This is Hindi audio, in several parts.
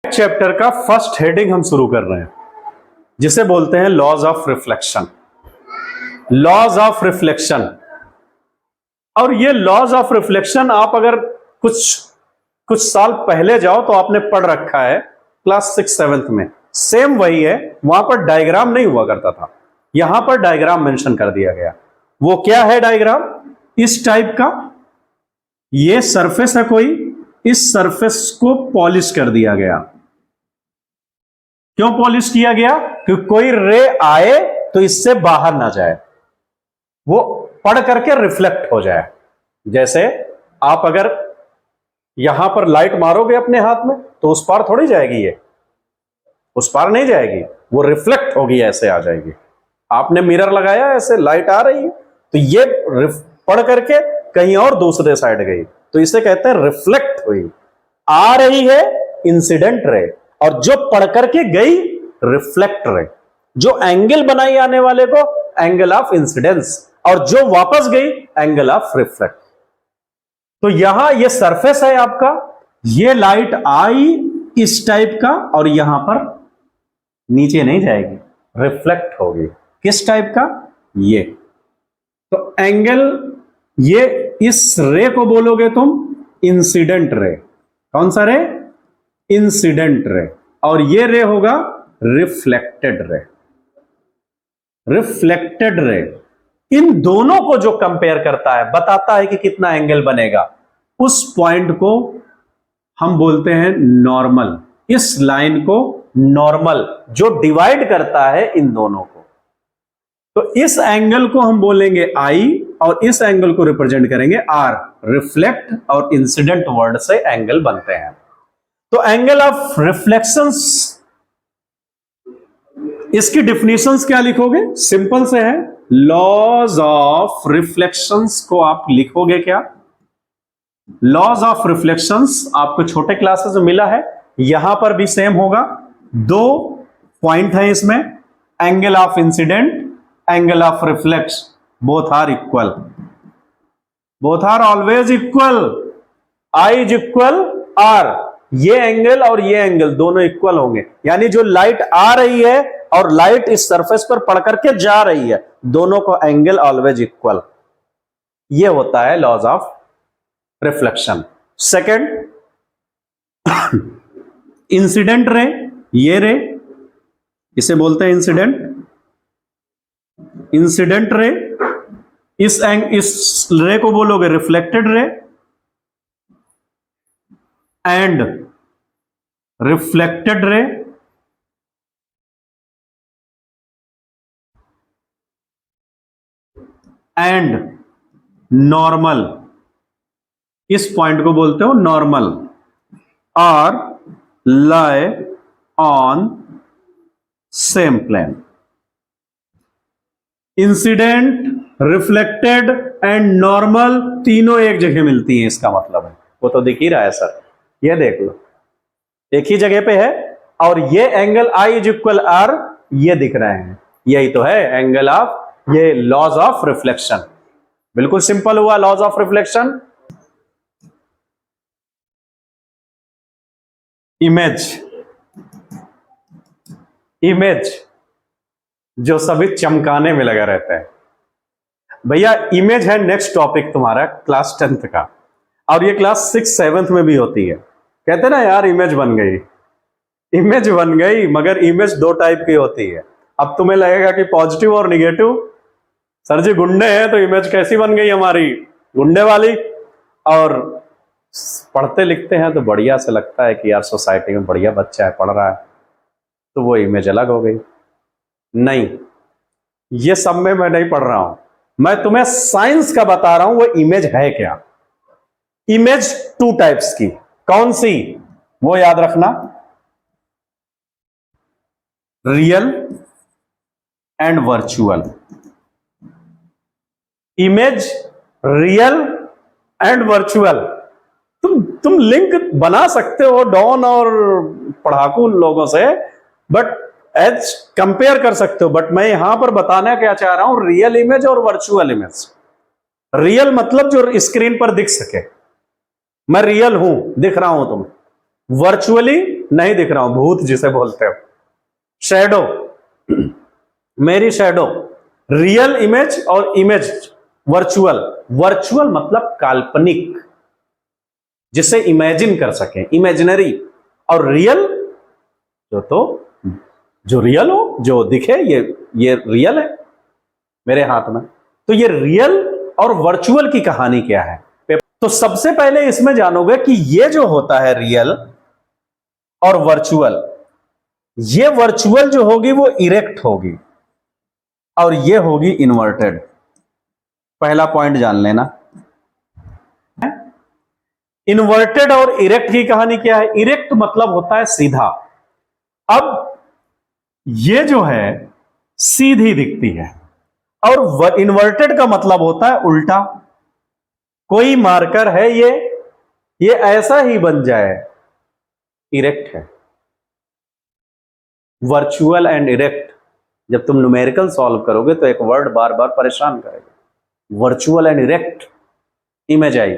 चैप्टर का फर्स्ट हेडिंग हम शुरू कर रहे हैं, जिसे बोलते हैं laws of reflection. Laws of reflection. और ये लॉज ऑफ रिफ्लेक्शन आप अगर कुछ साल पहले जाओ तो आपने पढ़ रखा है क्लास 6-7 में। सेम वही है, वहां पर डायग्राम नहीं हुआ करता था, यहां पर डायग्राम मेंशन कर दिया गया। वो क्या है डायग्राम? इस टाइप का ये सरफेस है कोई, इस सरफेस को पॉलिश कर दिया गया। क्यों पॉलिश किया गया? क्योंकि कोई रे आए तो इससे बाहर ना जाए, वो पढ़ करके रिफ्लेक्ट हो जाए। जैसे आप अगर यहां पर लाइट मारोगे अपने हाथ में तो उस पार थोड़ी जाएगी, ये उस पार नहीं जाएगी, वो रिफ्लेक्ट होगी, ऐसे आ जाएगी। आपने मिरर लगाया, ऐसे लाइट आ रही है तो ये पढ़ करके कहीं और दूसरे साइड गई, तो इसे कहते हैं रिफ्लेक्ट हुई। आ रही है इंसिडेंट रे, और जो पढ़ करके गई रिफ्लेक्ट रे। जो एंगल बनाई आने वाले को एंगल ऑफ इंसिडेंस, और जो वापस गई एंगल ऑफ रिफ्लेक्ट। तो यहां ये सरफेस है आपका, ये लाइट आई इस टाइप का और यहां पर नीचे नहीं जाएगी, रिफ्लेक्ट होगी। किस टाइप का? ये। तो एंगल, ये इस रे को बोलोगे तुम इंसिडेंट रे। कौन सा रे? Incident ray. और ये रे होगा रिफ्लेक्टेड रे। Reflected ray. इन दोनों को जो कंपेयर करता है, बताता है कि कितना एंगल बनेगा, उस पॉइंट को हम बोलते हैं नॉर्मल। इस लाइन को नॉर्मल, जो डिवाइड करता है इन दोनों को। तो इस एंगल को हम बोलेंगे आई, और इस एंगल को रिप्रेजेंट करेंगे आर। रिफ्लेक्ट और इंसिडेंट वर्ड से एंगल बनते हैं। तो एंगल ऑफ रिफ्लेक्शंस, इसकी डिफिनेशंस क्या लिखोगे? सिंपल से है, लॉज ऑफ रिफ्लेक्शंस को आप लिखोगे क्या? लॉज ऑफ रिफ्लेक्शंस आपको छोटे क्लासेस में मिला है, यहां पर भी सेम होगा। दो पॉइंट है इसमें, angle of incident, angle of reflex, both are equal, both are always equal. I is equal R, ये एंगल और ये एंगल दोनों इक्वल होंगे। यानी जो लाइट आ रही है और लाइट इस सरफेस पर पड़ करके जा रही है, दोनों को एंगल ऑलवेज इक्वल। ये होता है laws of reflection. Second, incident ray, ये रे, इसे बोलते हैं इंसिडेंट। इंसिडेंट रे, इस रे को बोलोगे reflected ray, and reflected ray and normal, इस पॉइंट को बोलते हो नॉर्मल। और lie on same plane। Incident, reflected and normal तीनों एक जगह मिलती हैं, इसका मतलब है। वो तो दिख ही रहा है सर, ये देख लो, एक ही जगह पे है। और ये angle I is equal R, ये दिख रहे हैं, यही तो है एंगल ऑफ, ये लॉज ऑफ रिफ्लेक्शन। बिल्कुल सिंपल हुआ laws of reflection. Image, image जो सभी चमकाने में लगा रहता है भैया, इमेज है नेक्स्ट टॉपिक तुम्हारा क्लास 10th का, और ये क्लास 6-7 में भी होती है। कहते ना यार इमेज बन गई, इमेज बन गई, मगर इमेज दो टाइप की होती है। अब तुम्हें लगेगा कि पॉजिटिव और निगेटिव। सर जी गुंडे हैं तो इमेज कैसी बन गई हमारी? गुंडे वाली। और पढ़ते लिखते हैं तो बढ़िया से लगता है कि यार सोसाइटी में बढ़िया बच्चा है, पढ़ रहा है, तो वो इमेज अलग हो गई। नहीं, ये सब में मैं नहीं पढ़ रहा हूं, मैं तुम्हें साइंस का बता रहा हूं वो इमेज है क्या। इमेज 2 टाइप्स की, कौन सी? वो याद रखना, real and virtual. Image real and virtual. तुम लिंक बना सकते हो डॉन और पढ़ाकू लोगों से, बट एज कंपेयर कर सकते हो। बट मैं यहां पर बताना क्या चाह रहा हूं, रियल इमेज और वर्चुअल इमेज। रियल मतलब जो स्क्रीन पर दिख सके, मैं रियल हूं, दिख रहा हूं तुम्हें। वर्चुअली नहीं दिख रहा हूं, भूत जिसे बोलते हो, शैडो, मेरी शैडो, रियल इमेज और इमेज वर्चुअल। वर्चुअल मतलब काल्पनिक, जिसे इमेजिन कर सके, इमेजिनरी, और रियल जो रियल हो, जो दिखे, ये रियल है मेरे हाथ में। तो ये रियल और वर्चुअल की कहानी क्या है? तो सबसे पहले इसमें जानोगे कि ये जो होता है रियल और वर्चुअल, ये वर्चुअल जो होगी वो इरेक्ट होगी और ये होगी इन्वर्टेड। पहला पॉइंट जान लेना। इन्वर्टेड और इरेक्ट की कहानी क्या है? इरेक्ट मतलब होता है सीधा। अब ये जो है सीधी दिखती है, और इन्वर्टेड का मतलब होता है उल्टा। कोई मार्कर है, ये ऐसा ही बन जाए, इरेक्ट है। वर्चुअल एंड इरेक्ट, जब तुम न्यूमेरिकल सॉल्व करोगे तो एक वर्ड बार बार परेशान करेगा। Virtual and erect image I,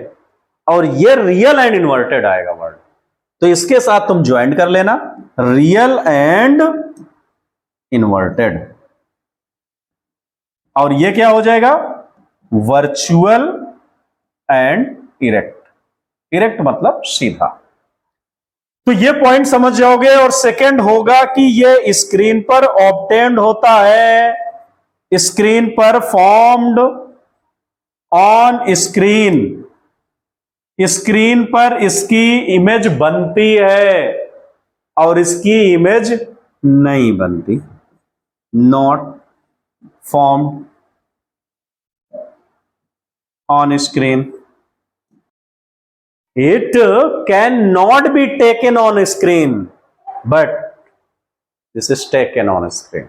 और ये रियल एंड इन्वर्टेड आएगा वर्ड। तो इसके साथ तुम ज्वाइन कर लेना, रियल एंड इन्वर्टेड, और ये क्या हो जाएगा? Virtual and erect. इरेक्ट मतलब सीधा। तो ये पॉइंट समझ जाओगे। और सेकंड होगा कि ये स्क्रीन पर ऑब्टेन्ड होता है, स्क्रीन पर फॉर्म्ड ऑन स्क्रीन, स्क्रीन पर इसकी इमेज बनती है और इसकी इमेज नहीं बनती। Not formed on screen, it cannot be taken on screen, but this is taken on screen.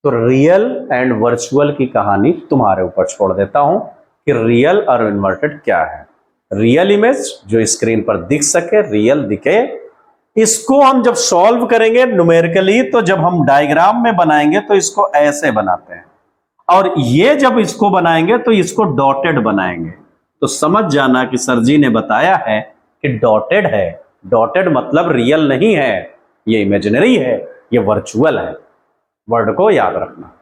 तो रियल एंड वर्चुअल की कहानी तुम्हारे ऊपर छोड़ देता हूं कि रियल और इन्वर्टेड क्या है। रियल इमेज जो स्क्रीन पर दिख सके, रियल दिखे, इसको हम जब सॉल्व करेंगे न्यूमेरिकली, तो जब हम डायग्राम में बनाएंगे तो इसको ऐसे बनाते हैं, और ये जब इसको बनाएंगे तो इसको डॉटेड बनाएंगे। तो समझ जाना कि सर जी ने बताया है कि डॉटेड है। डॉटेड मतलब रियल नहीं है, ये इमेजिनरी है, ये वर्चुअल है। वर्ड को याद रखना।